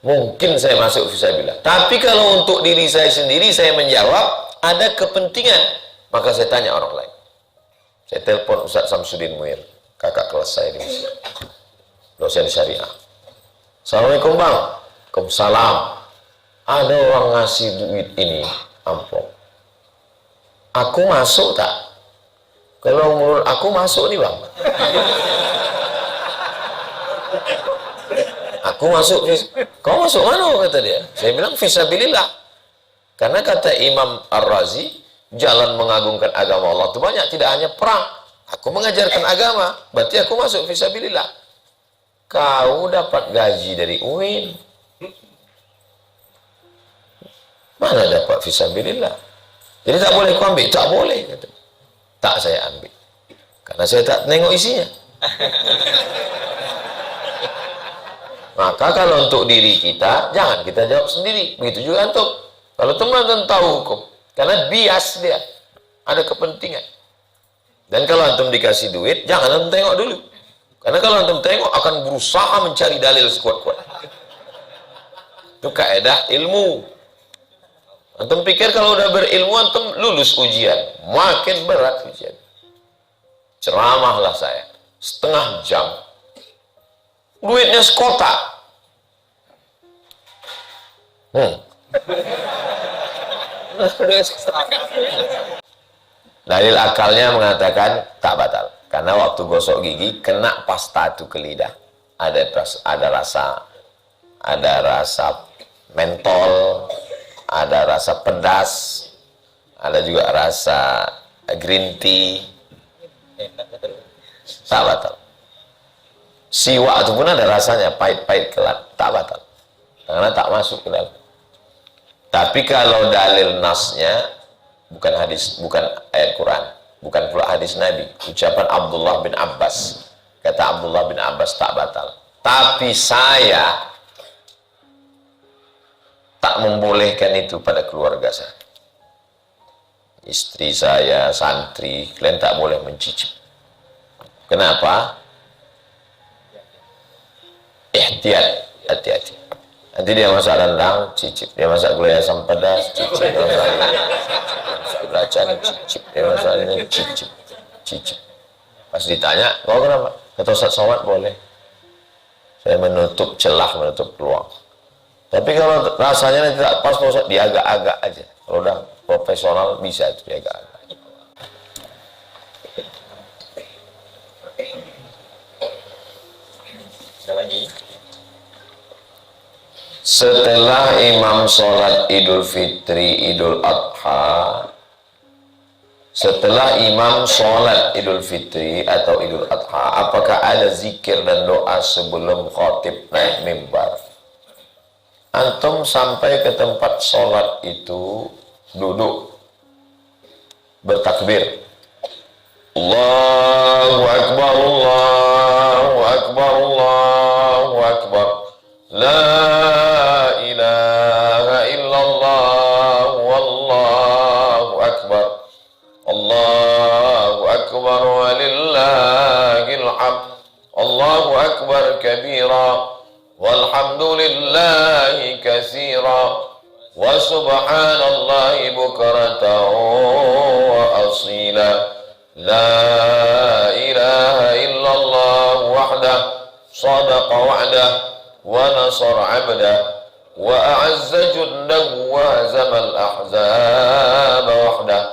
mungkin saya masuk fisabilillah. Tapi kalau untuk diri saya sendiri, saya menjawab ada kepentingan, maka saya tanya orang lain. Saya telepon Ustaz Samsudin Muir, kakak kelas saya di Mesir, dosen syariah. Assalamualaikum bang. Waalaikumsalam. Ada orang ngasih duit ini, amplop. Aku masuk tak? Kalau menurut aku masuk nih bang. Aku masuk, kau masuk mana kata dia? Saya bilang fisabilillah. Karena kata Imam Ar-Razi, jalan mengagungkan agama Allah itu banyak, tidak hanya perang. Aku mengajarkan agama, berarti aku masuk fisabilillah. Kau dapat gaji dari UIN. Mana dapat fisabilillah? Jadi tak boleh kau ambil, tak boleh kata. Tak saya ambil. Karena saya tak tengok isinya. Maka kalau untuk diri kita, jangan kita jawab sendiri. Begitu juga antum. Kalau teman-teman tahu hukum, karena bias dia, ada kepentingan. Dan kalau antum dikasih duit, jangan antum tengok dulu. Karena kalau antum tengok, akan berusaha mencari dalil sekuat-kuat. Itu kaidah ilmu. Antum pikir kalau udah berilmu, antum lulus ujian. Makin berat ujian. Ceramahlah saya, setengah jam. Duitnya sekota. Dalil akalnya mengatakan tak batal. Karena waktu gosok gigi, kena pasta itu ke lidah. Ada rasa mentol, ada rasa pedas, ada juga rasa green tea. Tak batal. Siwak itu pun ada rasanya, pahit-pahit kelat, tak batal. Karena tak masuk ke dalam. Tapi kalau dalil nasnya, bukan hadis, bukan ayat Quran, bukan pula hadis Nabi, ucapan Abdullah bin Abbas, kata Abdullah bin Abbas tak batal. Tapi saya tak membolehkan itu pada keluarga saya. Istri saya, santri, kalian tak boleh mencicip. Kenapa? Ihtiyat, hati-hati. Nanti dia masak rendang, cicip. Dia masak gulai asam pedas, cicip. Dia masak belacan, cicip. Dia masak ini, cicip. Cicip. Pas ditanya, kau kenapa? Kata Ustaz Somad boleh. Saya menutup celah, menutup peluang. Tapi kalau rasanya tidak pas, Ustaz, dia agak-agak aja. Kalau udah profesional bisa itu dia agak-agak. Setelah imam sholat Idul Fitri, Idul Adha, setelah imam sholat Idul Fitri atau Idul Adha, apakah ada zikir dan doa sebelum khatib naik mimbar? Antum sampai ke tempat sholat itu duduk bertakbir, Allahu Akbar, Allahu Akbar, Allahu Akbar, la ilaha illallah, wallahu akbar, Allahu akbar walillahil hamd, Allahu akbar kabira, walhamdulillahi katsira, wa subhanallahi bukratan wa asila, la ilaha illallah wahdah, sadaqa wa'dah, wa nasara 'abdah, wa a'azza jundahu wa hazamal ahzaba wahdah,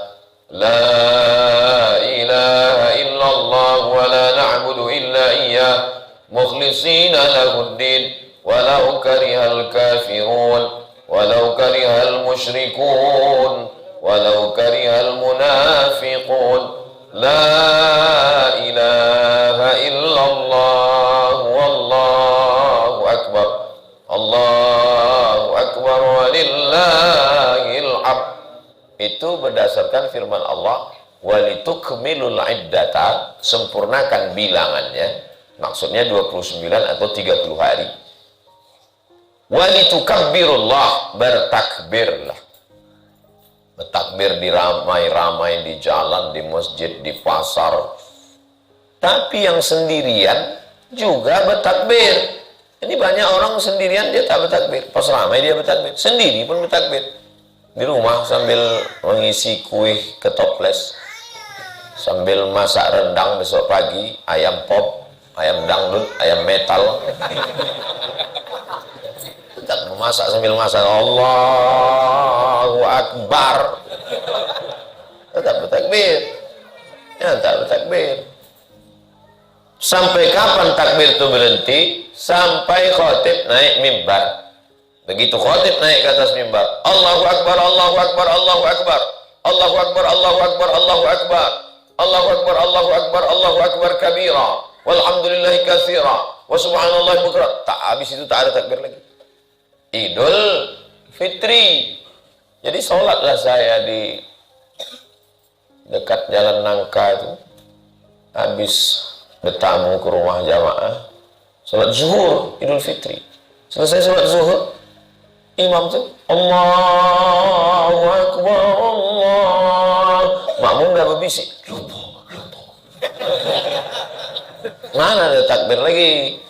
la ilaha illallah wa la na'budu illa iyyah mukhlishina lahuddin walau karihal kafirun walau karihal musyrikun walau karihal munafiqun, la ilaha illallah wallahu akbar, Allahu akbar walillahil hamd. Itu berdasarkan firman Allah, walitukmilul iddata, sempurnakan bilangannya, maksudnya 29 atau 30 hari. Walitukabbirullah, bertakbirlah. Bertakbir di ramai-ramai, di jalan, di masjid, di pasar. Tapi yang sendirian juga bertakbir. Ini banyak orang sendirian dia tak bertakbir. Pas ramai dia bertakbir. Sendiri pun bertakbir. Di rumah sambil mengisi kue ke toples. Sambil masak rendang besok pagi. Ayam pop, ayam dangdut, ayam metal. Tak memasak sambil masak. Allahu Akbar. Tak bertakbir. Ya, tak bertakbir. Sampai kapan takbir itu berhenti? Sampai khatib naik mimbar. Begitu khatib naik ke atas mimbar, Allahu Akbar, Allahu Akbar, Allahu Akbar, Allahu Akbar, Allahu Akbar, Allahu Akbar, Allahu Akbar, Allahu Akbar, Allahu Akbar kabira, walhamdulillahi katsira, wa subhanallahi bukrah. Tak habis itu tak ada takbir lagi. Idul Fitri. Jadi sholatlah saya di dekat Jalan Nangka itu. Habis bertamu ke rumah jamaah, sholat zuhur Idul Fitri. Selesai sholat zuhur, imam tuh Allahu Akbar, Allah. Makmum dah berbisik, lupa. Mana ada takbir lagi?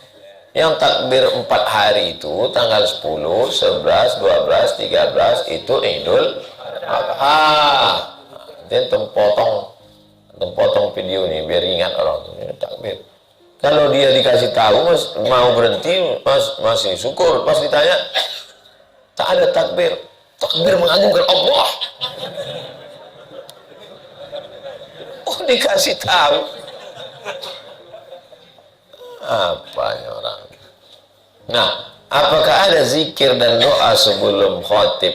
Yang takbir 4 hari itu tanggal 10, 11, 12, 13 itu Idul Adha. Dia potong video nih biar ingat orang tuh takbir. Kalau dia dikasih tahu mau berhenti masih syukur. Pas ditanya tak ada takbir. Takbir mengagungkan Allah. Oh, dikasih tahu. Apanya orang? Nah, apakah ada zikir dan doa sebelum khatib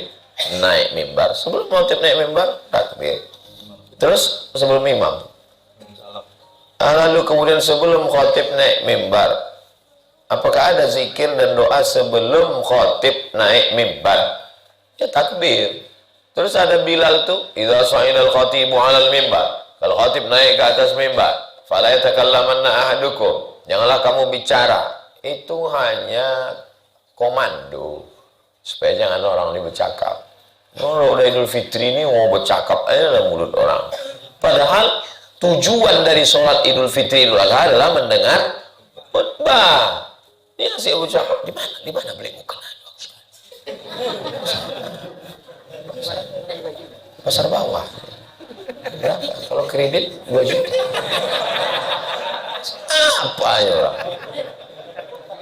naik mimbar? Sebelum khatib naik mimbar, takbir. Terus sebelum imam. Lalu kemudian sebelum khatib naik mimbar, apakah ada zikir dan doa sebelum khatib naik mimbar? Ya takbir. Terus ada Bilal tuh, idza sa'idal khatibu 'alal mimbar. Kalau khatib naik ke atas mimbar, fala yatakallamanna ahadukum. Janganlah kamu bicara. Itu hanya komando supaya jangan orang ini bercakap. Kalau udah Idul Fitri ini mau bercakap aja dalam mulut orang. Padahal tujuan dari sholat Idul Fitri Idul Adha adalah mendengar khutbah. Dia sih bercakap di mana beli mukena? Pasar bawah. Berapa? Kalau kredit 2 juta. Apa ya orang?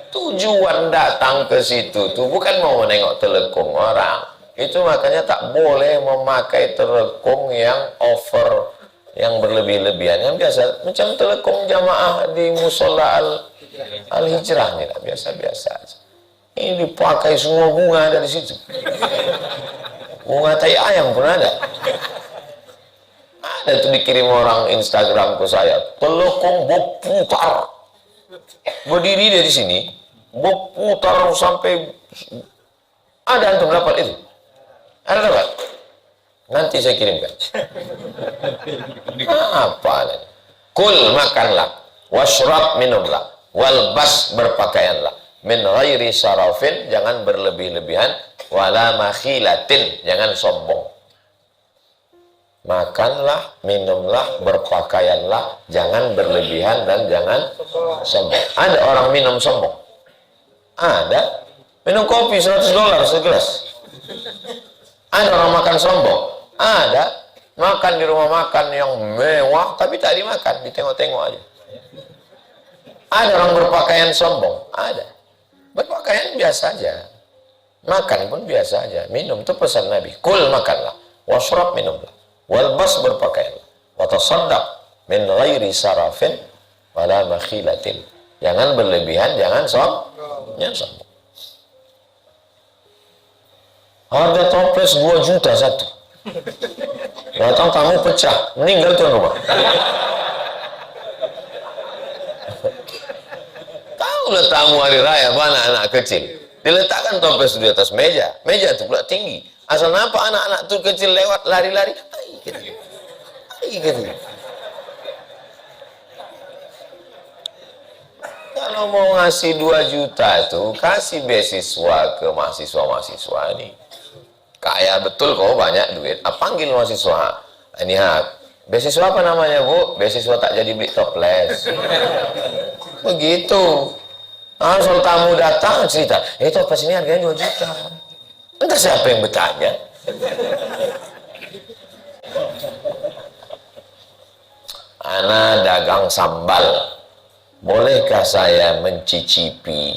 Tujuan datang ke situ tuh bukan mau menengok telekung orang. Itu makanya tak boleh memakai telekung yang over, yang berlebih-lebihan. Yang biasa, macam telekung jamaah di musola al-hijrah nih, biasa-biasa aja. Ini dipakai semua bunga dari situ. Bunga tai ayam pun ada. Ada tuh dikirim orang Instagram ke saya, telekung berputar. Berdiri dari sini, berputar sampai ada antum dapat itu. Ada dapat? Nanti saya kirimkan. Apa? Kul makanlah, washrab minumlah, walbas berpakaianlah, min ghairi sarafin jangan berlebih-lebihan, wala makhilatin jangan sombong. Makanlah, minumlah, berpakaianlah, jangan berlebihan dan jangan sombong. Ada orang minum sombong? Ada. Minum kopi $100 segelas. Ada orang makan sombong? Ada. Makan di rumah makan yang mewah, tapi tak dimakan, ditengok-tengok aja. Ada orang berpakaian sombong? Ada. Berpakaian biasa aja. Makan pun biasa aja. Minum itu pesan Nabi. Kul makanlah, washrab minumlah, walbas berpakaianlah, watasaddaq min ghairi sarafin wala makhilatin. Jangan berlebihan, jangan sombong. Harga toples 2 juta satu. Datang tamu pecah, meninggal tuan rumah. Tahulah tamu hari raya mana anak kecil. Diletakkan toples di atas meja. Meja itu pula tinggi. Asal nampak anak-anak tuh kecil lewat lari-lari. Gitu. Kalau mau ngasih 2 juta tuh kasih beasiswa ke mahasiswa-mahasiswa ini. Kaya betul kok banyak duit. Panggil mahasiswa. Ini beasiswa apa namanya Bu? Beasiswa tak jadi beli toples. Begitu. Soal tamu datang cerita, itu apa sini harganya 2 juta. Entah siapa yang bertanya. Ana dagang sambal, bolehkah saya mencicipi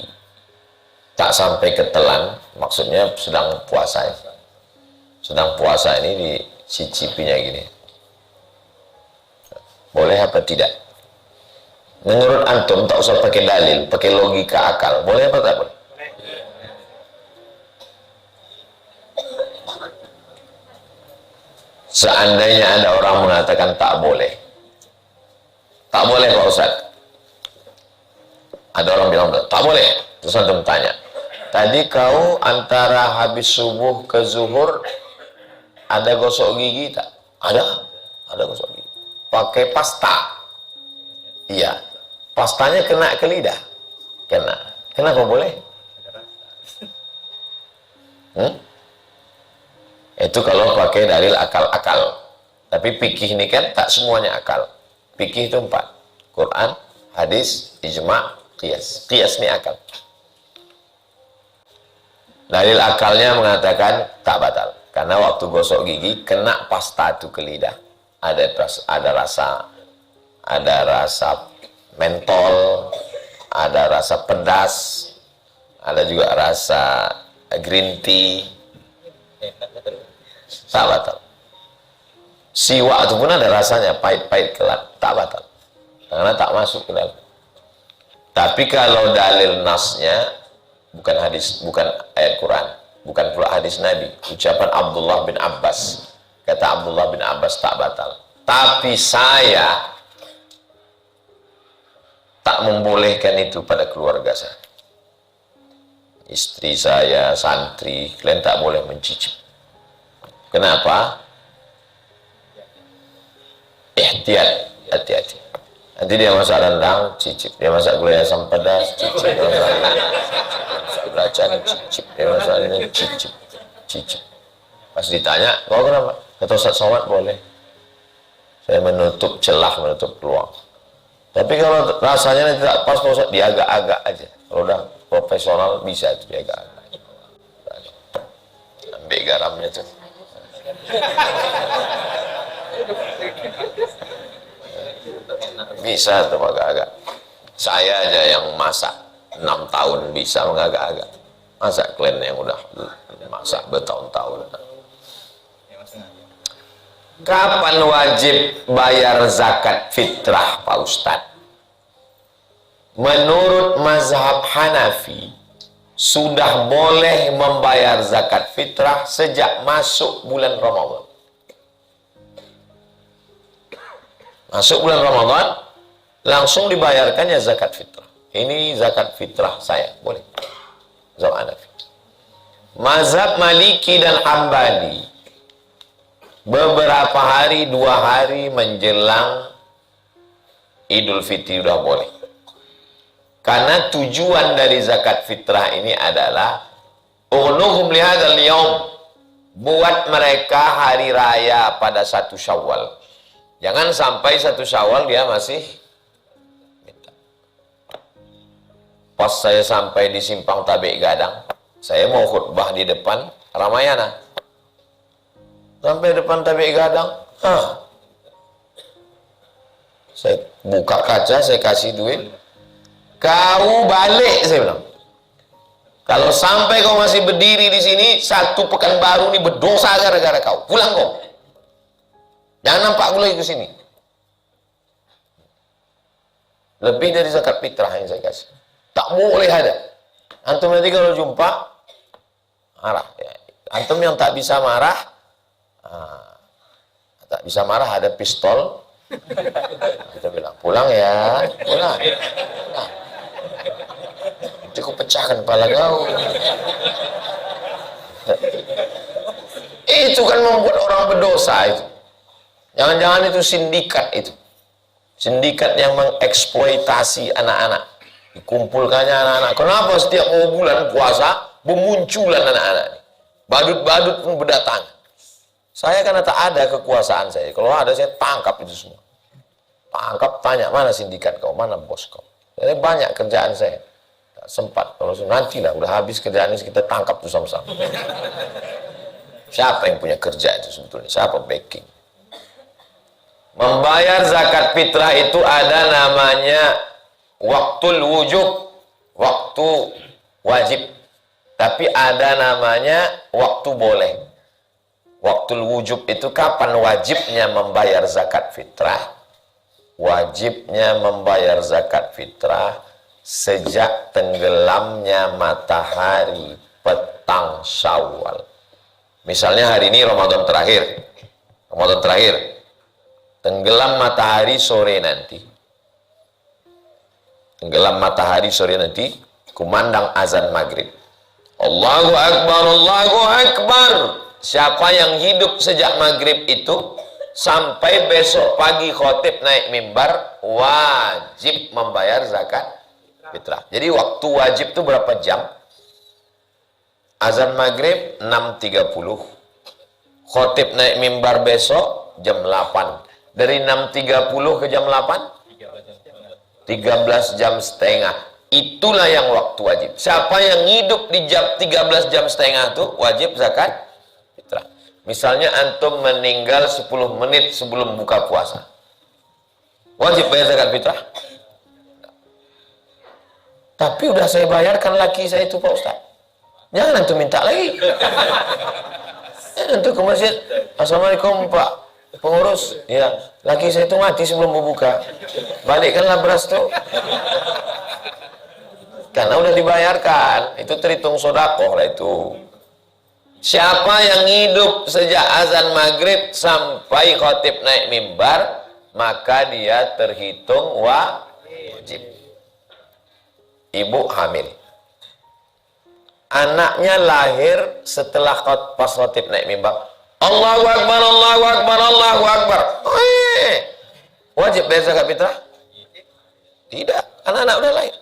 tak sampai ketelan? Maksudnya sedang puasa, ini dicicipinya gini. Boleh apa tidak? Menurut antum, tak usah pakai dalil, pakai logika akal, boleh apa tak boleh? Seandainya ada orang mengatakan tak boleh Pak Ustaz, ada orang bilang tak boleh, terus antum tanya, tadi kau antara habis subuh ke zuhur ada gosok gigi tak? Ada gosok gigi. Pakai pasta? Iya. Pastanya kena ke lidah? Kena. Kenapa boleh? Itu kalau pakai dalil akal-akal. Tapi fikih ini kan tak semuanya akal. Fikih itu 4. Quran, hadis, ijma', qiyas. Qiyas ini akal. Dalil akalnya mengatakan tak batal. Karena waktu gosok gigi kena pasta itu ke lidah. Ada rasa mentol, ada rasa pedas, ada juga rasa green tea. Tak batal. Siwak itu pun ada rasanya pahit-pahit kelat, tak batal. Karena tak masuk ke dalam. Tapi kalau dalil nasnya bukan hadis, bukan ayat Quran, bukan pula hadis Nabi, ucapan Abdullah bin Abbas. Kata Abdullah bin Abbas tak batal. Tapi saya tak membolehkan itu pada keluarga saya. Istri saya, santri, kalian tak boleh mencicip. Kenapa? Ihtiyat, hati-hati. Nanti dia masak rendang, cicip. Dia masak gulai asam pedas, cicip. Dia masak belacan, cicip. Dia masak ini, cicip. Pas ditanya, kau kenapa? Kata Ustaz Somad boleh. Saya menutup celah, menutup peluang. Tapi kalau rasanya nanti tak pas, Pak Ustaz, dia agak-agak aja. Kalau udah profesional bisa itu dia agak-agak. Ambil garamnya tuh. Bisa tuh agak-agak. Saya aja yang masak 6 tahun bisa agak-agak. Masa kalian yang udah masak bertahun-tahun. Kapan wajib bayar zakat fitrah, Pak Ustadz? Menurut mazhab Hanafi, sudah boleh membayar zakat fitrah sejak masuk bulan Ramadan. Masuk bulan Ramadan, langsung dibayarkannya zakat fitrah. Ini zakat fitrah saya, boleh. Mazhab Hanafi. Mazhab Maliki dan Hambali, beberapa hari, 2 hari menjelang Idul Fitri udah boleh. Karena tujuan dari zakat fitrah ini adalah ughnuhum lihadzal yaum, buat mereka hari raya pada 1 Syawal. Jangan sampai 1 Syawal dia masih minta. Pas saya sampai di Simpang Tabik Gadang, saya mau khutbah di depan Ramayana. Sampai depan Tabik Gadang, saya buka kaca, saya kasih duit. Kau balik, saya bilang. Kalau sampai kau masih berdiri di sini, 1 pekan baru ini berdosa gara-gara kau. Pulang kau. Jangan nampak aku lagi ke sini. Lebih dari zakat fitrah yang saya kasih. Tak boleh ada. Antum nanti kalau jumpa, marah. Ya. Antum yang tak bisa marah, ada pistol. Kita bilang, pulang ya, pulang. Cukup pecahkan kepala kau. Itu kan membuat orang berdosa itu. Jangan-jangan itu sindikat itu. Sindikat yang mengeksploitasi anak-anak. Dikumpulkannya anak-anak. Kenapa setiap bulan puasa bermunculan anak-anak? Badut-badut pun berdatangan. Saya karena tak ada kekuasaan saya. Kalau ada saya tangkap itu semua. Tangkap, tanya mana sindikat kau, mana bos kau. Jadi banyak kerjaan saya. sempat. Kalau nanti lah, udah habis kerjaan ini kita tangkap tuh sama-sama. Siapa yang punya kerja itu sebetulnya? Siapa backing? Membayar zakat fitrah itu ada namanya waktul wujub, waktu wajib. Tapi ada namanya waktu boleh. Waktul wujub itu kapan wajibnya membayar zakat fitrah? Wajibnya membayar zakat fitrah sejak tenggelamnya matahari petang Syawal. Misalnya hari ini Ramadan terakhir. Tenggelam matahari sore nanti. Kumandang azan maghrib. Allahu Akbar, Allahu Akbar. Siapa yang hidup sejak maghrib itu sampai besok pagi khotib naik mimbar, wajib membayar zakat fitrah. Jadi waktu wajib itu berapa jam? Azan maghrib 6.30. Khotib naik mimbar besok jam 8. Dari 6.30 ke jam 8? 13 jam setengah. Itulah yang waktu wajib. Siapa yang hidup di jam 13 jam setengah itu wajib zakat fitrah. Misalnya antum meninggal 10 menit sebelum buka puasa. Wajib bayar zakat fitrah? Tapi udah saya bayarkan laki saya itu Pak Ustaz. Jangan antum minta lagi. Antum ke masjid. Assalamualaikum Pak pengurus. Ya, laki saya itu mati sebelum berbuka. Balikkanlah beras tuh. Karena udah dibayarkan. Itu terhitung sedekah lah itu. Siapa yang hidup sejak azan maghrib sampai khotib naik mimbar, maka dia terhitung wajib. Ibu hamil. Anaknya lahir setelah pas khotib naik mimbar. Allahu Akbar, Allahu Akbar, Allahu Akbar. Wajib bayar zakat fitrah? Tidak, karena anak udah lahir.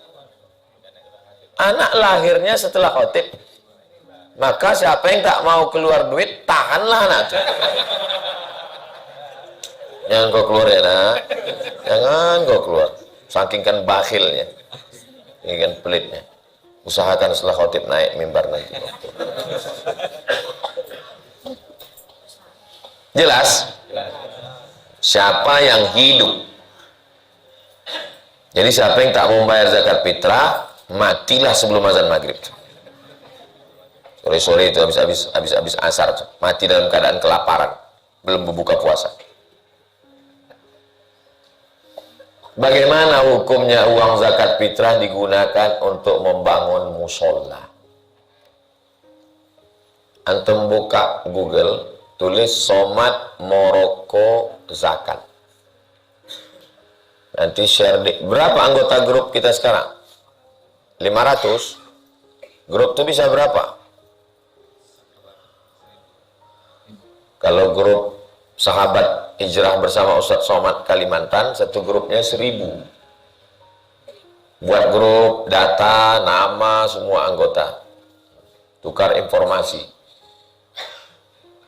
Anak lahirnya setelah khotib. Maka siapa yang tak mau keluar duit, tahanlah anak itu. Jangan kau keluar ya nak. Jangan kau keluar. Saking kan bakhilnya. Ini kan pelitnya. Usahakan setelah khotib naik mimbar nanti. Jelas? Siapa yang hidup? Jadi siapa yang tak mau membayar zakat fitrah, matilah sebelum azan maghrib. Sore-sore itu habis asar, mati dalam keadaan kelaparan, belum berbuka puasa. Bagaimana hukumnya uang zakat fitrah digunakan untuk membangun musola? Antum buka Google, tulis Somad Moroko Zakat. Nanti share di berapa anggota grup kita sekarang? 500. Grup itu bisa berapa? Kalau grup sahabat hijrah bersama Ustadz Somad Kalimantan, satu grupnya 1000. Buat grup, data, nama, semua anggota. Tukar informasi.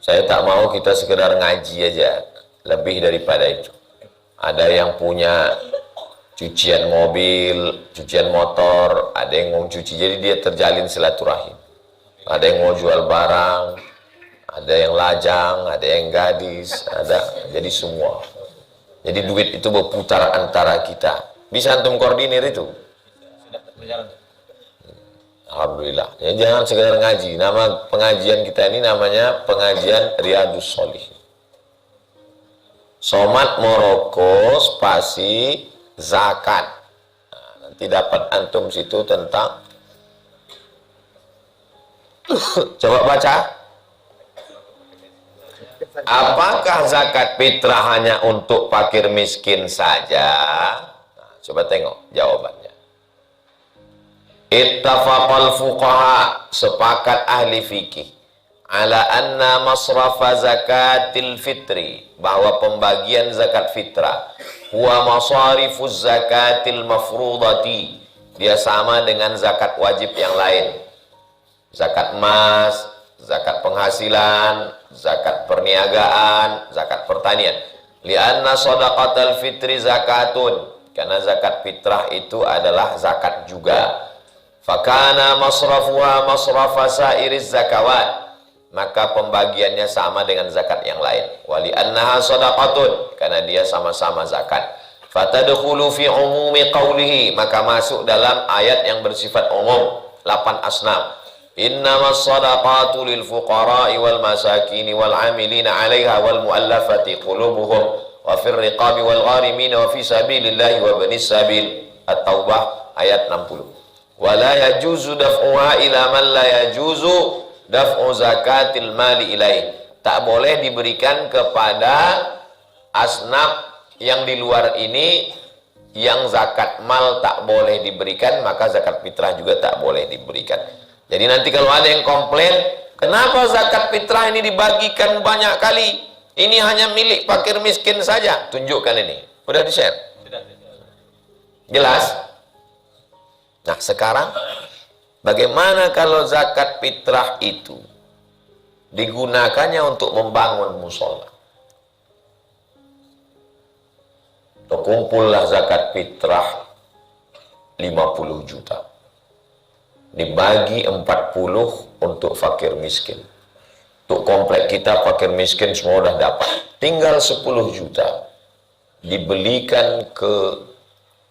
Saya tak mau kita sekedar ngaji aja. Lebih daripada itu. Ada yang punya cucian mobil, cucian motor, ada yang mau cuci. Jadi dia terjalin silaturahim. Ada yang mau jual barang, ada yang lajang, ada yang gadis, ada, jadi semua. Jadi duit itu berputar antara kita. Bisa antum koordinir itu? Alhamdulillah. Ya, jangan sekedar ngaji. Nama pengajian kita ini namanya pengajian Riyadus Sholihin. Somad Moroko spasi zakat. Nah, nanti dapat antum situ tentang coba baca. Apakah zakat fitrah hanya untuk fakir miskin saja? Nah, coba tengok jawabannya. Ittafaqal fuqaha, sepakat ahli fikih, ala anna masrafa zakatil fitri, bahwa pembagian zakat fitrah huwa masarifuz zakatil mafrudati, dia sama dengan zakat wajib yang lain. Zakat emas, zakat penghasilan, zakat perniagaan, zakat pertanian. Lianna shadaqatal fitri zakatun, karena zakat fitrah itu adalah zakat juga. Fakana masrafuha masrafa sairiz zakawat, maka pembagiannya sama dengan zakat yang lain. Wali annaha shadaqatun, karena dia sama-sama zakat. Fatadkhulu fi umumi qawlihi, maka masuk dalam ayat yang bersifat umum 8 asnaf. Innamas shadaqatu lil fuqara'i wal masakini wal 'amilina 'alaiha wal mu'allafati qulubuhum wa fir riqabi wal gharimin wa fi sabilillahi wa banis sabil. At-Taubah ayat 60. Wala yajuzu daf'uha ila man la yajuzu daf'u zakatil mali ilaih. Tak boleh diberikan kepada asnaf yang di luar ini, yang zakat mal tak boleh diberikan, maka zakat fitrah juga tak boleh diberikan. Jadi nanti kalau ada yang komplain, kenapa zakat fitrah ini dibagikan banyak kali? Ini hanya milik fakir miskin saja. Tunjukkan ini. Udah di-share? Jelas? Nah, sekarang bagaimana kalau zakat fitrah itu digunakannya untuk membangun musola? Kumpullah zakat fitrah 50 juta. Dibagi 40 untuk fakir miskin. Untuk komplek kita fakir miskin semua udah dapat. Tinggal 10 juta. Dibelikan ke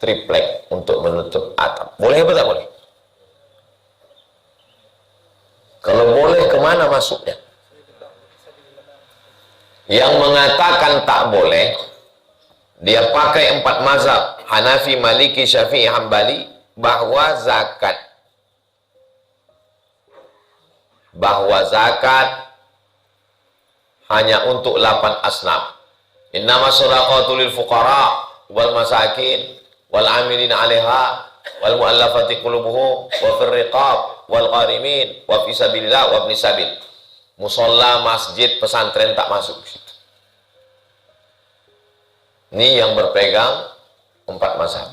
triplek untuk menutup atap. Boleh apa tak boleh? Kalau boleh, kemana masuknya? Yang mengatakan tak boleh, dia pakai 4 mazhab, Hanafi, Maliki, Syafi'i, Hambali, bahwa zakat hanya untuk 8 asnaf. Innama shadaqatu lil fuqara wal masakin wal 'amilina 'alaiha wal mu'allafati qulubuhum wa fir riqab wal gharimin wa fi sabilillah wa ibnis sabil. Musalla, masjid, pesantren tak masuk situ. Ini yang berpegang 4 mazhab.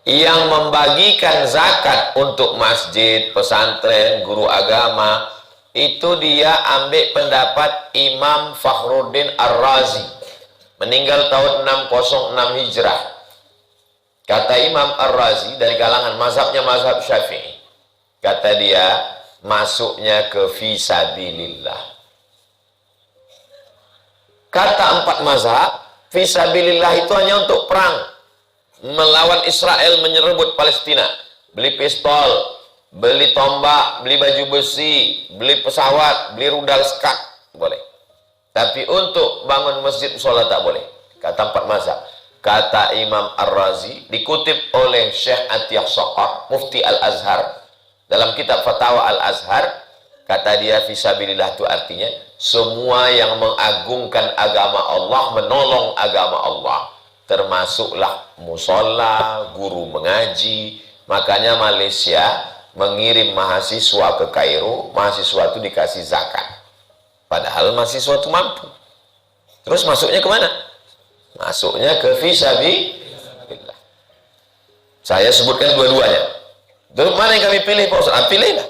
Yang membagikan zakat untuk masjid, pesantren, guru agama, itu dia ambil pendapat Imam Fakhruddin Ar-Razi, meninggal tahun 606 Hijrah. Kata Imam Ar-Razi, dari kalangan mazhabnya mazhab Syafi'i, kata dia, masuknya ke fisabilillah. Kata 4 mazhab, fisabilillah itu hanya untuk perang, melawan Israel, menyerebut Palestina. Beli pistol, beli tombak, beli baju besi, beli pesawat, beli rudal skat, boleh. Tapi untuk bangun masjid, sholat tak boleh. Kata 4 mazhab. Kata Imam Ar-Razi, dikutip oleh Syekh Atiyah Saqar, Mufti Al-Azhar, dalam kitab Fatwa Al-Azhar, kata dia fisabilillah itu artinya semua yang mengagungkan agama Allah, menolong agama Allah, termasuklah musola, guru mengaji. Makanya Malaysia mengirim mahasiswa ke Kairo, mahasiswa itu dikasih zakat, padahal mahasiswa itu mampu. Terus masuknya kemana? Masuknya ke fisabilillah. Saya sebutkan dua-duanya. Terus mana yang kami pilih, Pak Ustaz? Pilihlah.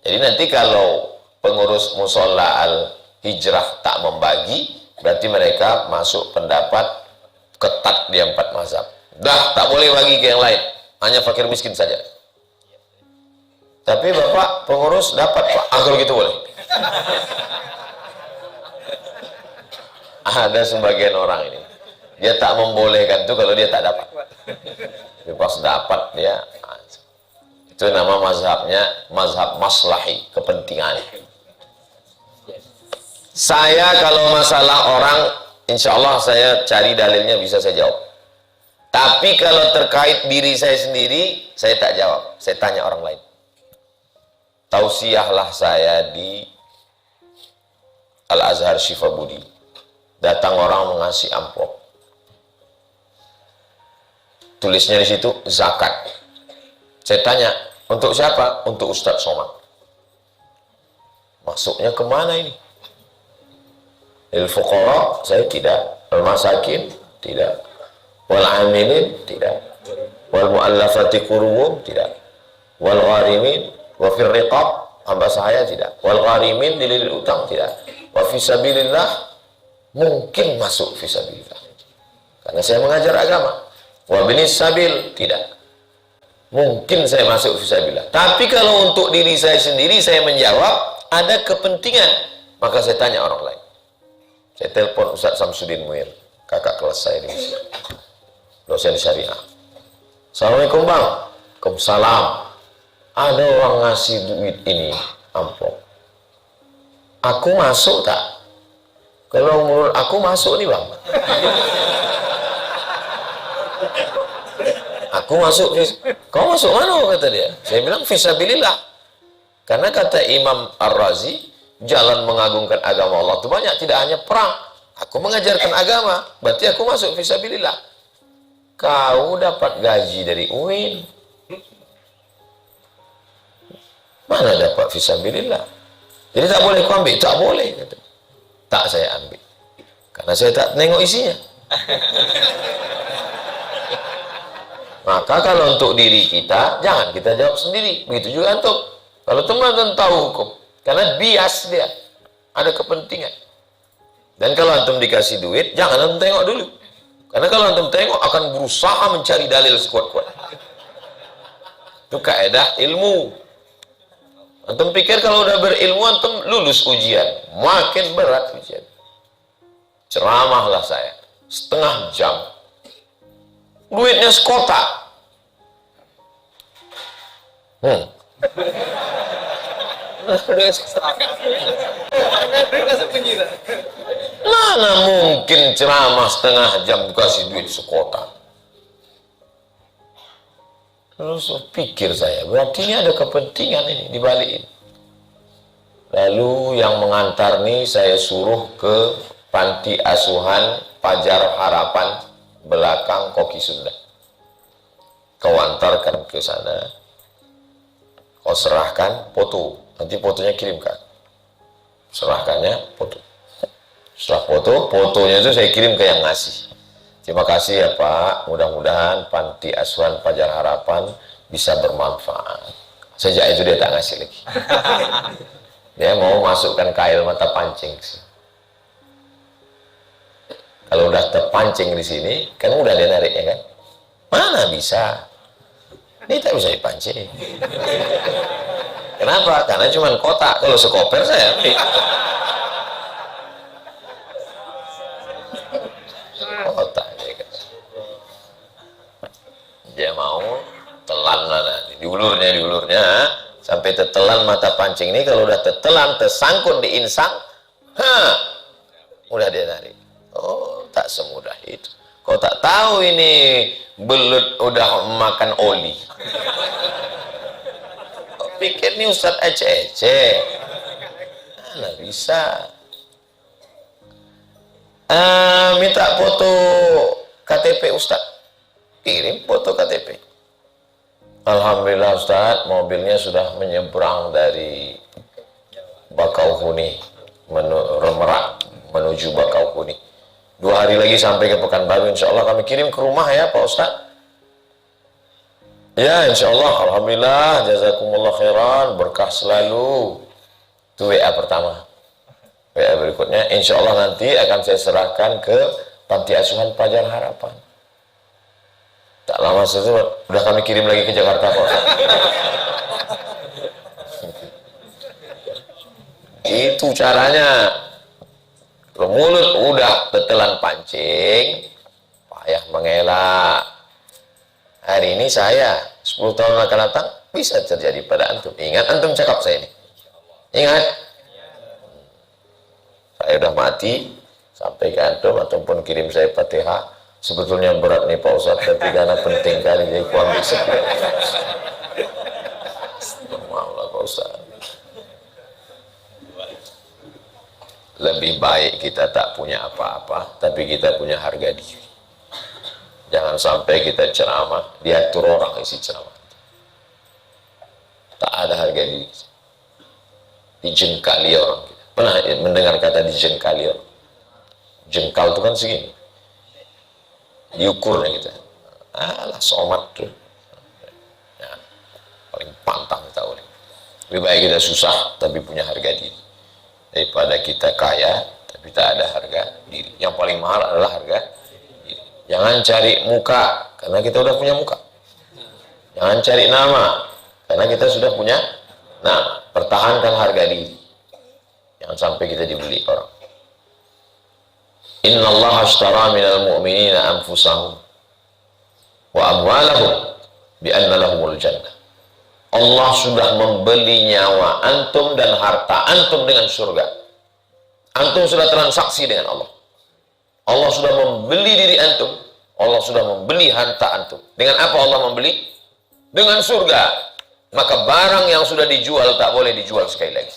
Jadi nanti kalau pengurus musola al-hijrah tak membagi, berarti mereka masuk pendapat ketat di 4 mazhab. Dah tak boleh bagi ke yang lain, hanya fakir miskin saja. Tapi Bapak pengurus dapat, Pak. Kalau gitu boleh. Ada sebagian orang ini, dia tak membolehkan itu kalau dia tak dapat. Tapi pas dapat dia, itu nama mazhabnya mazhab maslahi, kepentingan. Saya kalau masalah orang, insya Allah saya cari dalilnya, bisa saya jawab. Tapi kalau terkait diri saya sendiri, saya tak jawab. Saya tanya orang lain. Tausiahlah saya di Al-Azhar Shifabudi. Datang orang mengasih amplop. Tulisnya di situ zakat. Saya tanya, untuk siapa? Untuk Ustadz Somad. Masuknya kemana ini? Il-fuqara, saya tidak. Al-masakin, tidak. Wal-amilin, tidak. Wal-mu'allafati qulubuhum, tidak. Wal-gharimin, wa fir riqab, hamba saya tidak. Wal-gharimin, dililit utang, tidak. Wa fi sabilillah, mungkin masuk fisabilillah. Karena saya mengajar agama. Wa binis sabil, tidak. mungkin saya masuk fisabilillah. Tapi kalau untuk diri saya sendiri, saya menjawab ada kepentingan, maka saya tanya orang lain. Saya telepon Ustaz Samsudin Muir, kakak kelas saya di Mesir, dosen syariah. Assalamualaikum bang. Waalaikumsalam. Ada orang ngasih duit ini, amplop. Aku masuk tak? Kalau menurut aku masuk nih bang. Aku masuk, kau masuk mana kata dia? Saya bilang fisabilillah. Karena kata Imam Ar-Razi, jalan mengagungkan agama Allah itu banyak, tidak hanya perang. Aku mengajarkan agama, berarti aku masuk fisabilillah. Kau dapat gaji dari UIN. Mana dapat fisabilillah? Jadi tak boleh kau ambil, tak boleh. Kata. Tak saya ambil, karena saya tak nengok isinya. Maka kalau untuk diri kita, jangan kita jawab sendiri. Begitu juga antum. Kalau teman-teman tahu hukum, karena bias dia, ada kepentingan. Dan kalau antum dikasih duit, jangan antum tengok dulu. Karena kalau antum tengok, akan berusaha mencari dalil sekuat-kuat. Itu kaidah ilmu. Antum pikir kalau udah berilmu, antum lulus ujian. Makin berat ujian. Ceramahlah saya, setengah jam. Duitnya sekotak. Mana mungkin ceramah setengah jam dikasih duit sekotak? Terus pikir saya, berarti ini ada kepentingan ini dibalik ini. Lalu yang mengantar nih saya suruh ke panti asuhan Pajar Harapan belakang Koki Sunda. Kau antarkan ke sana, kau serahkan foto, nanti fotonya kirimkan. Serahkannya foto. Setelah fotonya itu saya kirim ke yang ngasih. Terima kasih ya Pak, mudah-mudahan panti asuhan Pajar Harapan bisa bermanfaat. Sejak itu dia tak ngasih lagi. Dia mau masukkan kail mata pancing. Kalau udah terpancing di sini, kan udah dia nariknya kan? Mana bisa? Ini tak bisa dipancing. Kenapa? Karena cuma kotak. Kalau sekoper saya ambil. Kotak dia kan. Dia mau telan nanti. Diulurnya. Sampai tertelan mata pancing ini. Kalau udah tertelan, tersangkut di insang, udah dia narik. Oh, tak semudah itu. Kau tak tahu ini belut udah makan oli. Kau pikir ini Ustadz ece-ece? Mana bisa? Minta foto KTP Ustadz. Kirim foto KTP. Alhamdulillah Ustadz, mobilnya sudah menyeberang dari Bakauhuni menuju Bakauhuni. 2 hari lagi sampai ke Pekanbaru, insya Allah kami kirim ke rumah ya Pak Ustadz. Ya insya Allah, alhamdulillah, jazakumullah khairan, berkah selalu. Itu WA pertama. WA berikutnya, insya Allah nanti akan saya serahkan ke panti asuhan Pajar Harapan. Tak lama setelah udah kami kirim lagi ke Jakarta Pak Ustadz. Itu caranya. Kalau mulut udah tetelan pancing, payah mengelak. Hari ini saya 10 tahun akan datang bisa terjadi pada antum. Ingat antum cakap saya ini. Ingat. Saya udah mati sampai ke antum ataupun kirim saya Fatihah. Sebetulnya berat nih Pak Ustadz, tapi karena penting kali jadi ku ambil sekian. Maaflah Pak Ustadz. Lebih baik kita tak punya apa-apa, tapi kita punya harga diri. Jangan sampai kita ceramah, diatur orang isi ceramah. Tak ada harga diri. Dijengkali orang kita. Pernah mendengar kata dijengkali orang? Jengkal itu kan segini. Diukurnya kita. Alah, somat tuh. Ya, paling pantang kita oleh. Lebih baik kita susah, tapi punya harga diri. Daripada kita kaya tapi tak ada harga diri. Yang paling mahal adalah harga diri. Jangan cari muka, karena kita udah punya muka. Jangan cari nama, karena kita sudah punya nama. Pertahankan harga diri. Jangan sampai kita dibeli orang. Inna Allah ashtara minal mu'minina anfusahum wa amwalahum bi anna lahumul jannah. Allah sudah membeli nyawa antum dan harta antum dengan surga. Antum sudah transaksi dengan Allah. Allah sudah membeli diri antum. Allah sudah membeli harta antum. Dengan apa Allah membeli? Dengan surga. Maka barang yang sudah dijual tak boleh dijual sekali lagi.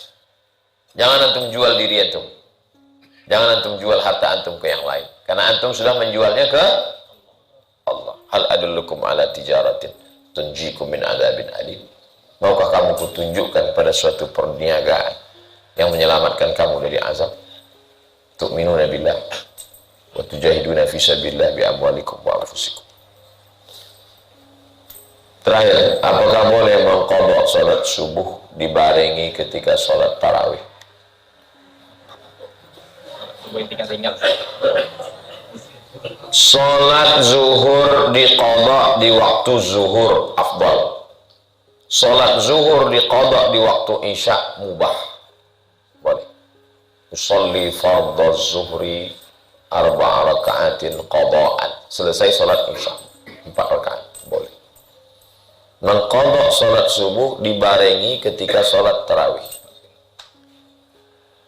Jangan antum jual diri antum. Jangan antum jual harta antum ke yang lain. Karena antum sudah menjualnya ke Allah. Hal adullukum ala tijaratin tunjikum min adzabin alim. Maukah kamu kutunjukkan pada suatu perniagaan yang menyelamatkan kamu dari azab? Tu'minuna billah wa tujahiduna fi sabilillah bi amwalikum wa anfusikum. Terakhir, apakah boleh mengqadha salat subuh dibarengi ketika salat tarawih? Salat zuhur diqadha di waktu zuhur afdal. Salat zuhur diqadha di waktu isya mubah. Boleh. Usolli fardhu zuhri 4 raka'atin qada'an. Selesai salat isya 4 rakaat. Boleh. Mengqadha salat subuh dibarengi ketika salat tarawih.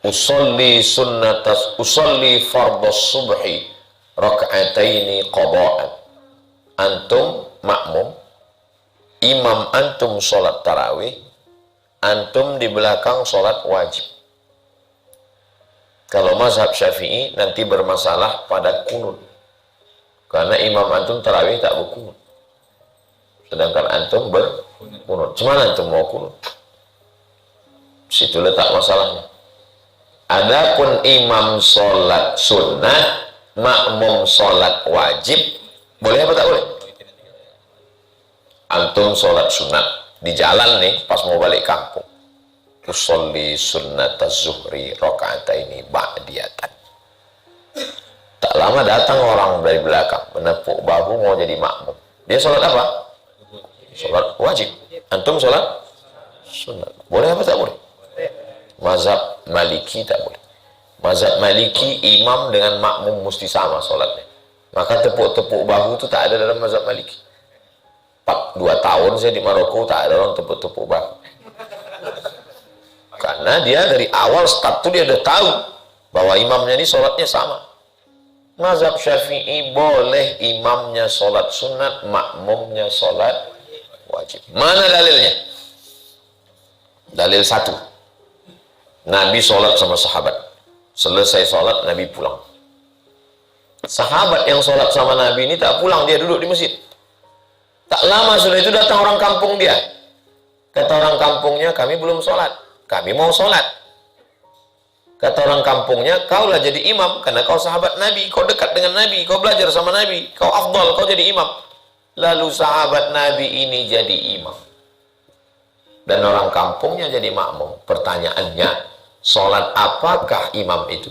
Usolli fardhu subhi raka'ataini qada'an. Antum makmum, imam antum salat tarawih, antum di belakang salat wajib. Kalau mazhab Syafi'i nanti bermasalah pada kunut. Karena imam antum tarawih tak berkunut. Sedangkan antum berkunut. Cuman antum mau kunut. Situ letak masalahnya. Adapun imam sholat sunnah, makmum sholat wajib, boleh apa tak boleh? Antum sholat sunat di jalan nih, pas mau balik kampung. Usolli sunnata zuhri raka'ataini ba'diyatan. Tak lama datang orang dari belakang, menepuk bahu mau jadi makmum. Dia sholat apa? Sholat wajib. Antum sholat sunat. Boleh apa tak boleh? Mazhab Maliki tak boleh. Mazhab Maliki imam dengan makmum mesti sama sholatnya. Maka tepuk-tepuk bahu itu tak ada dalam mazhab Maliki. 2 tahun saya di Maroko tak ada orang tepuk-tepuk bahu. Karena dia dari awal start itu dia udah tahu bahwa imamnya ini sholatnya sama. Mazhab Syafi'i boleh imamnya sholat sunat, makmumnya sholat wajib. Mana dalilnya? Dalil 1. Nabi sholat sama sahabat. Selesai sholat, Nabi pulang. Sahabat yang sholat sama Nabi ini tak pulang, dia duduk di masjid. Tak lama sudah itu datang orang kampung dia. Kata orang kampungnya, kami belum sholat. Kami mau sholat. Kata orang kampungnya, kaulah jadi imam. Karena kau sahabat Nabi, kau dekat dengan Nabi, kau belajar sama Nabi, kau afdal, kau jadi imam. Lalu sahabat Nabi ini jadi imam. Dan orang kampungnya jadi makmum. Pertanyaannya, sholat apakah imam itu?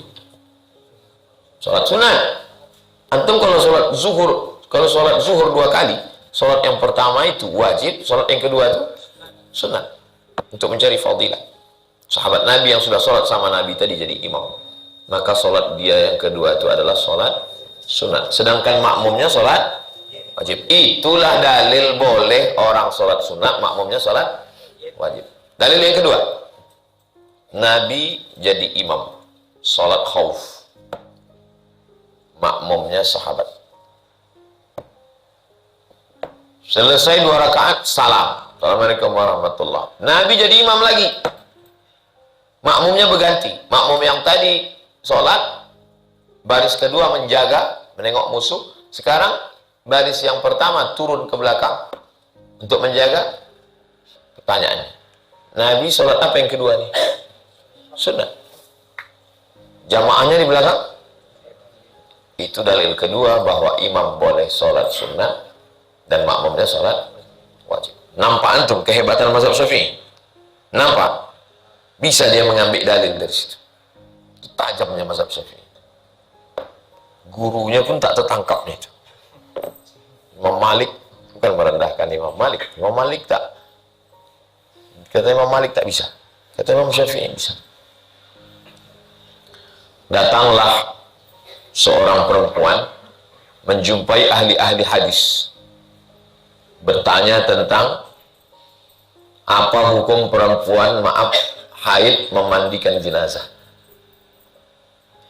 Sholat sunat. Antum kalau sholat zuhur 2 kali, sholat yang pertama itu wajib, sholat yang kedua itu sunat. Untuk mencari fadilah. Sahabat Nabi yang sudah sholat sama Nabi tadi jadi imam. Maka sholat dia yang kedua itu adalah sholat sunat. Sedangkan makmumnya sholat wajib. Itulah dalil boleh orang sholat sunat, makmumnya sholat wajib. Dalil yang kedua, Nabi jadi imam sholat khauf, makmumnya sahabat. Selesai 2 rakaat, salam. Assalamualaikum warahmatullah. Nabi jadi imam lagi. Makmumnya berganti. Makmum yang tadi sholat, baris kedua menjaga, menengok musuh. Sekarang baris yang pertama turun ke belakang untuk menjaga. Pertanyaannya, Nabi sholat apa yang kedua nih? Sunnah. Jamaahnya di belakang. Itu dalil kedua bahwa imam boleh sholat sunnah dan makmumnya sholat wajib. Nampak antum kehebatan mazhab Syafi'i? Nampak? Bisa dia mengambil dalil dari situ. Itu tajamnya mazhab Syafi'i. Gurunya pun tak tertangkapnya itu. Imam Malik bukan merendahkan Imam Malik. Imam Malik tak. Kata Imam Malik tak bisa. Kata Imam Syafi'i bisa. Datanglah seorang perempuan menjumpai ahli-ahli hadis, bertanya tentang apa hukum perempuan haid memandikan jenazah.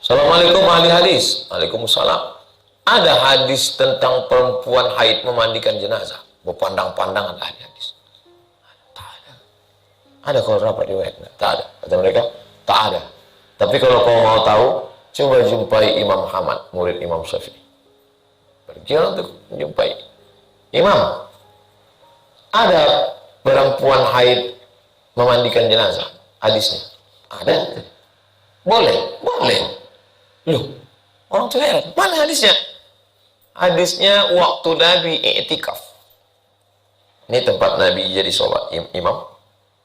Assalamualaikum ahli hadis. Waalaikumsalam. Ada hadis tentang perempuan haid memandikan jenazah? Berpandang-pandangan ahli hadis. Tak ada. Ada kalau rapat riwayat? Tak ada. Kata mereka, tak ada. Tapi kalau kau mau tahu, coba jumpai Imam Ahmad, murid Imam Syafi'i. Pergi untuk menjumpai Imam. Ada perempuan haid memandikan jenazah? Hadisnya? Ada. Boleh? Boleh. Loh, orang tuh heran. Mana hadisnya? Hadisnya waktu Nabi i'tikaf. Ini tempat Nabi jadi sholat imam.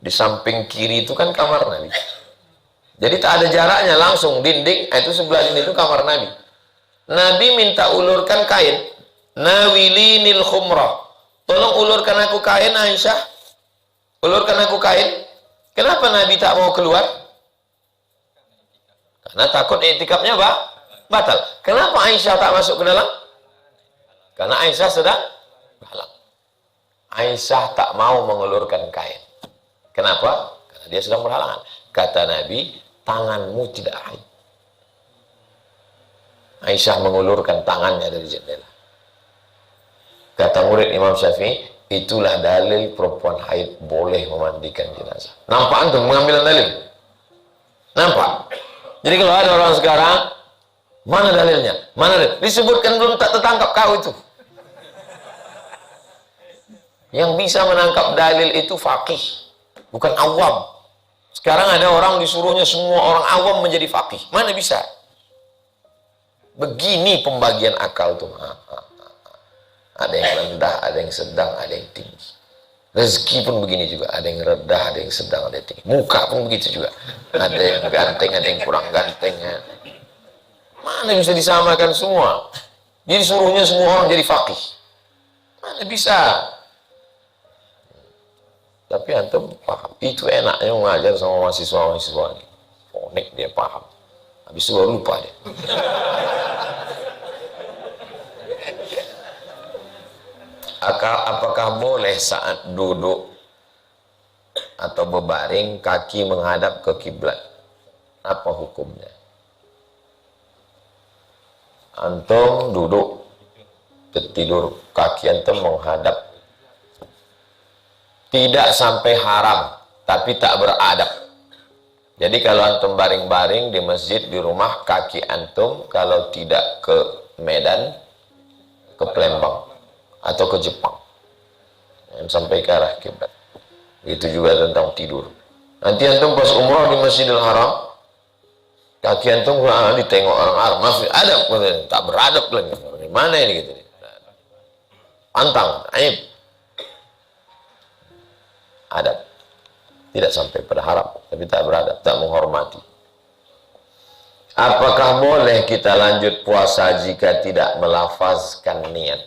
Di samping kiri itu kan kamar Nabi. Jadi tak ada jaraknya, langsung dinding, itu sebelah dinding itu kamar Nabi. Nabi minta ulurkan kain. Nawilinil khumrah. Tolong ulurkan aku kain, Aisyah. Ulurkan aku kain. Kenapa Nabi tak mau keluar? Karena takut i'tikafnya batal. Kenapa Aisyah tak masuk ke dalam? Karena Aisyah sedang berhalang. Aisyah tak mau mengulurkan kain. Kenapa? Karena dia sedang berhalangan. Kata Nabi, tanganmu tidak haid. Aisyah mengulurkan tangannya dari jendela. Kata murid Imam Syafi'i, itulah dalil perempuan haid boleh memandikan jenazah. Nampak antum mengambil dalil? Nampak? Jadi kalau ada orang sekarang, mana dalilnya? Mana dalil? Disebutkan belum tak tertangkap kau itu. Yang bisa menangkap dalil itu faqih, bukan awam. Sekarang ada orang disuruhnya semua orang awam menjadi faqih. Mana bisa? Begini pembagian akal tuh. Ada yang rendah, ada yang sedang, ada yang tinggi. Rezeki pun begini juga. Ada yang rendah, ada yang sedang, ada yang tinggi. Muka pun begitu juga. Ada yang ganteng, ada yang kurang ganteng. Mana bisa disamakan semua? Jadi suruhnya semua orang jadi faqih. Mana bisa? Tapi antum paham. Itu enaknya mengajar sama mahasiswa-mahasiswa ini. Fonik dia paham. Habis itu baru lupa dia. Apakah boleh saat duduk atau berbaring kaki menghadap ke kiblat? Apa hukumnya? Antum duduk tertidur, kaki antum menghadap, tidak sampai haram, tapi tak beradab. Jadi kalau antum baring-baring di masjid, di rumah, kaki antum kalau tidak ke Medan, ke Palembang atau ke Jepang, yang sampai ke arah kiblat. Itu juga tentang tidur. Nanti antum pas umrah di Masjidil Haram, kaki antum ditengok orang Arab, masih adab, tak beradab lagi. Mana ini gitu? Pantang, aib. Adab. Tidak sampai pada haram, tapi tak beradab, tak menghormati. Apakah boleh kita lanjut puasa jika tidak melafazkan niat?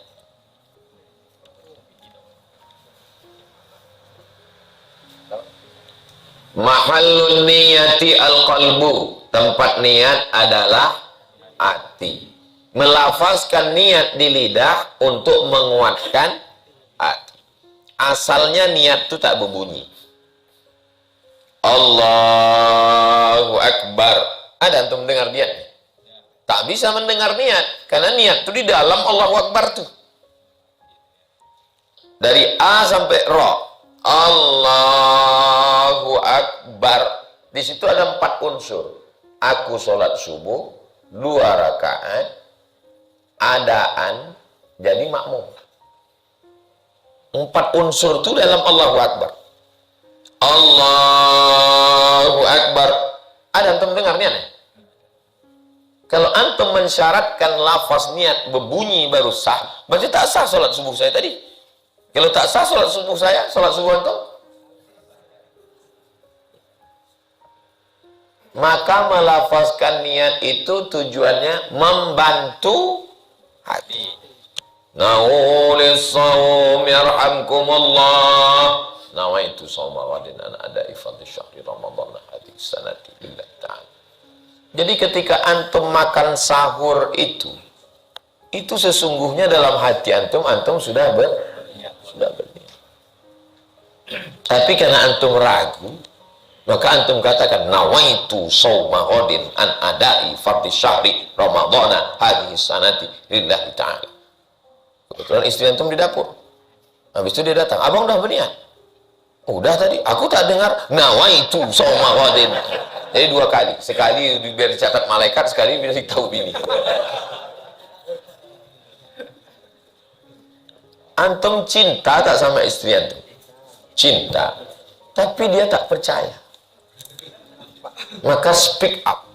Mahallun niyati al-qalbu. Tempat niat adalah hati. Melafazkan niat di lidah untuk menguatkan hati. Asalnya niat itu tak berbunyi. Allahu Akbar. Ada antum mendengar niat? Tak bisa mendengar niat. Karena niat itu di dalam Allahu Akbar tuh. Dari A sampai Ra. Allahu Akbar. Di situ ada 4 unsur. Aku sholat subuh 2 rakaat, adaan, jadi makmum. 4 unsur itu dalam Allahu Akbar. Allahu Akbar. Ada antum dengar niat? Kalau antum mensyaratkan lafaz niat berbunyi baru sah, berarti tak sah sholat subuh saya tadi. Kalau tak sah sholat subuh saya, sholat subuh antum, maka melafazkan niat itu tujuannya membantu hati. Nawulis sawm yarhamkumullah. Nawaitu sawma wadin an ada'i fadli syahri Ramadan hadhihi sanati lillahi ta'ala. Jadi ketika antum makan sahur itu sesungguhnya dalam hati antum sudah berniat. Tapi karena antum ragu, maka antum katakan nawaitu sawma wadin an ada'i fadli syahri Ramadan hadhihi sanati lillahi ta'ala. Kebetulan istri antum di dapur. Habis itu dia datang, abang udah berniat? Udah tadi, aku tak dengar nawaitu sawma wadin. Jadi 2 kali, sekali biar dicatat malaikat, sekali biar ditahu bini. Antum cinta tak sama istri antum? Cinta, tapi dia tak percaya. Maka speak up.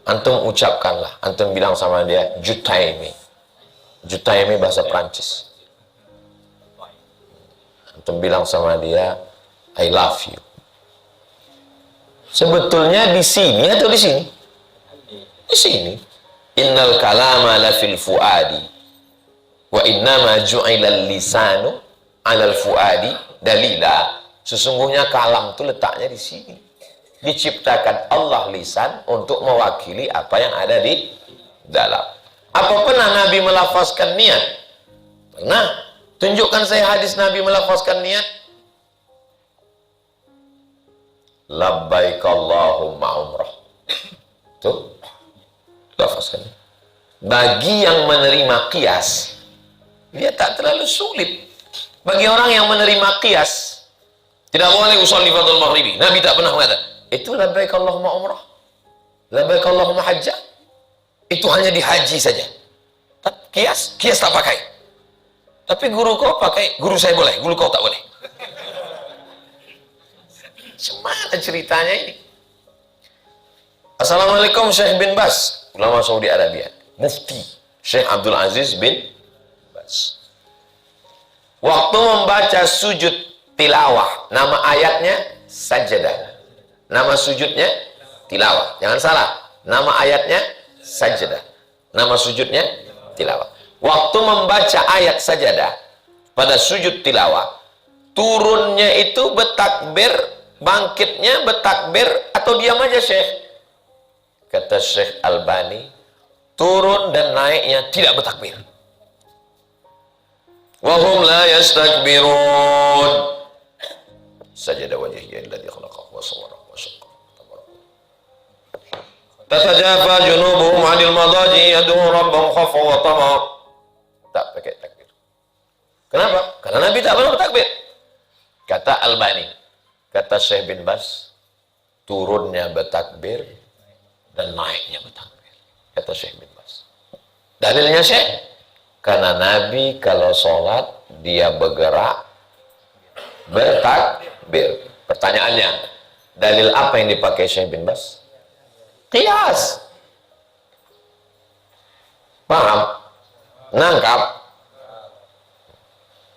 Antum ucapkanlah, antum bilang sama dia, jutaimi. Jutaimi bahasa Prancis. Antum bilang sama dia, I love you. Sebetulnya di sini atau di sini? Di sini. Innal kalama la fil fuadi wa innama ju'ilal lisanu 'alal fuadi dalila. Sesungguhnya kalam itu letaknya di sini. Diciptakan Allah lisan untuk mewakili apa yang ada di dalam. Apa pernah Nabi melafazkan niat? Pernah. Tunjukkan saya hadis Nabi melafazkan niat. Labbaik Allahumma umrah. Tuh. Lafazkan. Bagi yang menerima qiyas, dia tak terlalu sulit. Bagi orang yang menerima qiyas, tidak boleh usolli fardhu maghribi. Nabi tak pernah mengatakan, itu labbaik Allahumma umrah. Labbaik Allahumma hajjah. Itu hanya di haji saja. Qiyas tak pakai. Tapi guru kau pakai, guru saya boleh, guru kau tak boleh. Semana ceritanya ini? Assalamualaikum Syekh bin Bas, ulama Saudi Arabia. Mufti Syekh Abdul Aziz bin Bas. Waktu membaca sujud tilawah, nama ayatnya sajadah. Nama sujudnya tilawah. Jangan salah. Nama ayatnya sajadah. Nama sujudnya tilawah. Waktu membaca ayat sajadah pada sujud tilawah, turunnya itu bertakbir, bangkitnya bertakbir, atau diam aja Syekh? Kata Syekh Albani, turun dan naiknya tidak bertakbir. Wahum la yastakbirun. Sajadah wajhiyya alladhi khalaqahu wa sawwarahu wa syaqqa. Tatajafa junubuhum 'anil madaji yad'u rabbahum khawfan wa tama'an. Tak pakai takbir. Kenapa? Karena Nabi tak pernah bertakbir. Kata Albani, kata Syekh bin Bas, turunnya bertakbir dan naiknya bertakbir. Kata Syekh bin Bas. Dalilnya Syekh, karena Nabi kalau sholat dia bergerak bertakbir. Pertanyaannya, dalil apa yang dipakai Syekh bin Bas? Qiyas. Paham? Nangkap.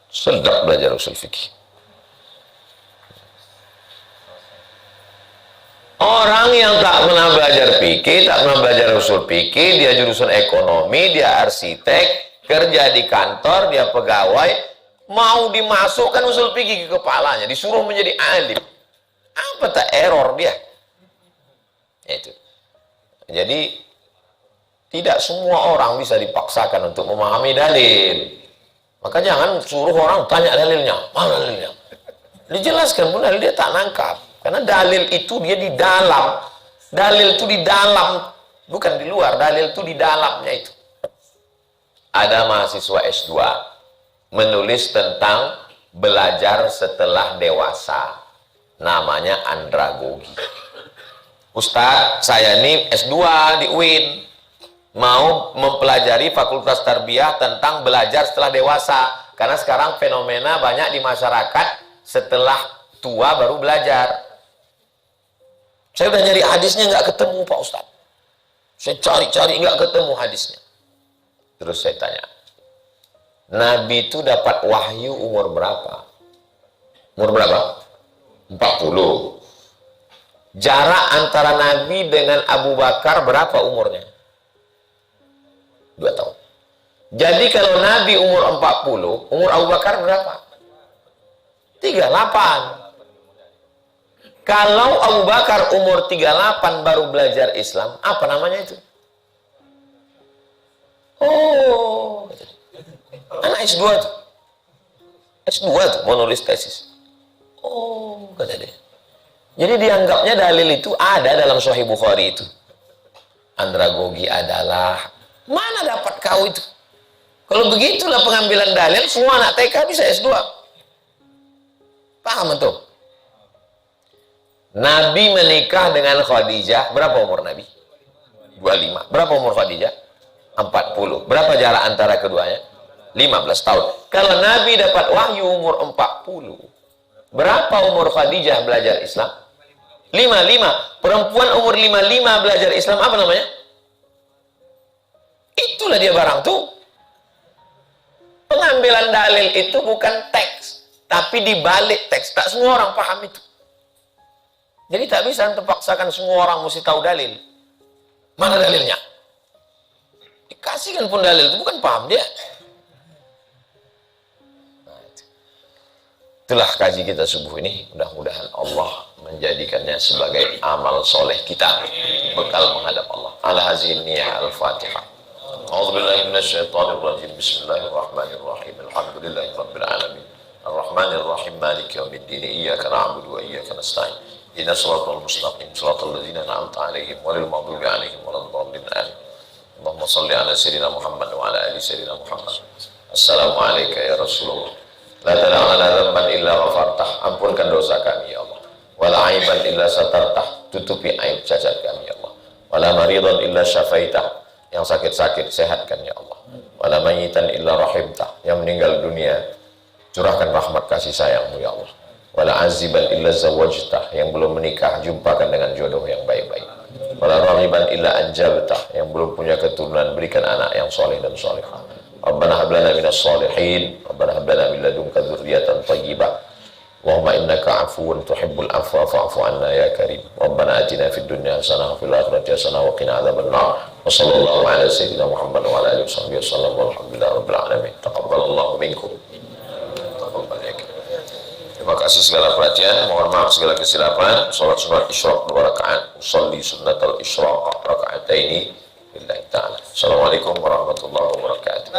Sedap belajar usul fikih. Orang yang tak pernah belajar fikih, tak pernah belajar usul fikih, dia jurusan ekonomi, dia arsitek, kerja di kantor, dia pegawai, mau dimasukkan usul fikih ke kepalanya, disuruh menjadi alim. Apa tak error dia? Itu. Jadi tidak semua orang bisa dipaksakan untuk memahami dalil. Maka jangan suruh orang tanya dalilnya. Mana dalilnya? Dijelaskan pun dalil dia tak nangkap. Karena dalil itu dia di dalam. Dalil itu di dalam. Bukan di luar. Dalil itu di dalamnya itu. Ada mahasiswa S2 menulis tentang belajar setelah dewasa. Namanya andragogi. Ustadz, saya ini S2 di UIN. Mau mempelajari fakultas tarbiyah tentang belajar setelah dewasa. Karena sekarang fenomena banyak di masyarakat setelah tua baru belajar. Saya udah nyari hadisnya nggak ketemu Pak Ustadz. Saya cari-cari nggak ketemu hadisnya. Terus saya tanya, Nabi itu dapat wahyu umur berapa? Umur berapa? 40. Jarak antara Nabi dengan Abu Bakar berapa umurnya? 2 tahun. Jadi kalau Nabi umur 40, umur Abu Bakar berapa? 38. Kalau Abu Bakar umur 38 baru belajar Islam, apa namanya itu? Oh, anak S2 tuh. S2 tuh, mau nulis tesis. Oh, kata dia. Jadi dianggapnya dalil itu ada dalam Sahih Bukhari itu. Andragogi adalah, mana dapat kau itu? Kalau begitulah pengambilan dalil, semua anak TK bisa S2. Paham tuh? Nabi menikah dengan Khadijah, berapa umur Nabi? 25. Berapa umur Khadijah? 40. Berapa jarak antara keduanya? 15 tahun. Kalau Nabi dapat wahyu umur 40, berapa umur Khadijah belajar Islam? 55. Perempuan umur 55 belajar Islam, apa namanya? Itulah dia barang tuh. Pengambilan dalil itu bukan teks, tapi dibalik teks. Tak semua orang paham itu. Jadi tak bisa terpaksakan semua orang mesti tahu dalil. Mana dalilnya? Dikasihkan pun dalil itu bukan paham dia. Nah, itulah kaji kita subuh ini. Mudah-mudahan Allah menjadikannya sebagai amal soleh kita, bekal menghadap Allah. Al-Hazin Niyah Al-Fatihah. A'udzubillahi minasyaitonir rajim. Bismillahirrahmanirrahim. Alhamdulillahi rabbil alamin. Arrahmanir rahim. Maliki yaumiddin. Iyyaka na'budu wa iyyaka nasta'in. Ihdinas siratal mustaqim. Siratal ladzina an'amta 'alaihim ghairil maghdubi 'alaihim waladdallin. Allahumma shalli 'ala sayyidina Muhammad wa 'ala ali sayyidina Muhammad. Assalamu alayka ya Rasulullah. La tad'a lana dhanban illa ghafartah. Ampunkan dosa kami ya Allah. Wala 'aiban illa satartah. Tutupi aib cacat kami ya Allah. Wala maridan illa syafaitah. Yang sakit-sakit sehatkan ya Allah. Wala mayitan illa rahimtah. Yang meninggal dunia curahkan rahmat kasih sayangmu ya Allah. Wala aziban illa zawajtah. Yang belum menikah jumpakan dengan jodoh yang baik-baik. Wala raghiban illa anjabtah. Yang belum punya keturunan berikan anak yang soleh dan solehah. Rabbana hab lana minas solihin. Rabbana hab lana min ladunka dzurriyyatan thayyibah. Allahumma innaka afuwun tuhibbul afwa fa'fu anna ya karim. Rabbana atina fid dunya hasanah wa fil akhirati hasanah wa qina adzabannar. Wa sallallahu ala sayyidina Muhammad wa ala alihi washabbihi wasallam walhamdulillahi rabbil alamin. Taqabbalallahu minkum. Taqabbal ya. Terima kasih segala perhatian, mohon maaf segala kesilapan. Salat sunat isyraq 2 rakaat, usolli sunnatal isyraq raka'ataini lillahi ta'ala. Assalamualaikum warahmatullahi wabarakatuh.